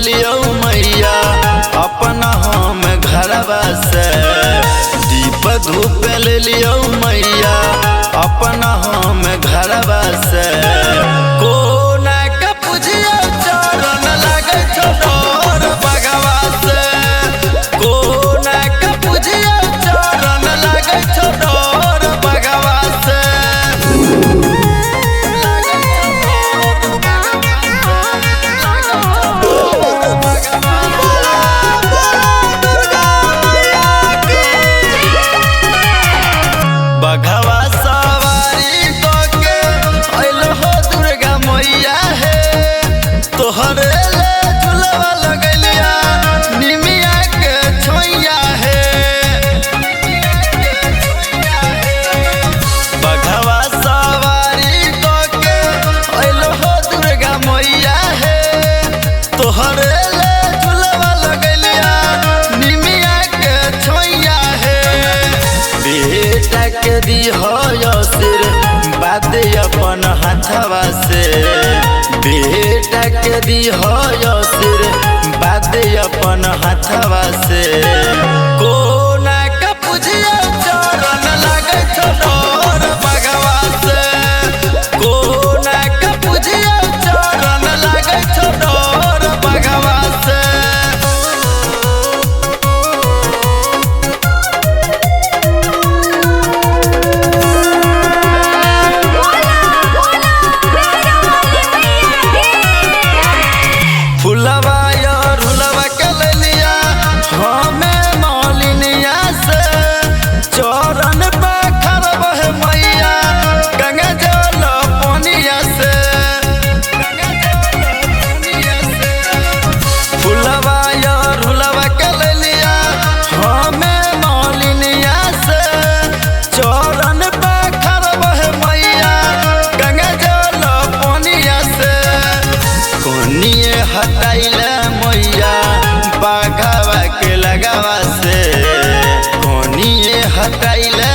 लियो मैया अपना हम घरवा से। दीप धूप ले लियो मैया अपना हम घरवा से। कोना के पूजियो चरण लागे छोड़ बगवा से। कोना के पूजियो चरण लागे छोड़ बगवा से। बघवा सवारी के अइल हो दुर्गा मैया हे। तोहरे ले झुलवा लगलिया निमिया के छोइया हे। बघवा सवारी के अइल हो दुर्गा मैया हे। तोहरे ले झुलवा लगलिया निमिया के छोइया हे। बेटा के दी हो सिर बात अपन हाथवा से। बेटा के दी हो सिर बात अपन हाथवा से। कोना के पूजियो चरण लागे छोड़ बगवा से। कोना के पूजियो चरण लागे छोड़ बगवा से। फुलवा और हुलवा के ले लिया हमें मौलिनिया से। चरण पाखर बहे मैया गंगा जल पनिया से। फुलवा और हुलवा के ले लिया हमें मौलिनिया से। चरण पाखर बहे मैया गंगा जल पनिया से। कोनिए हटाइले मैया बाघवा के लगावा से। कोनिए हटाइले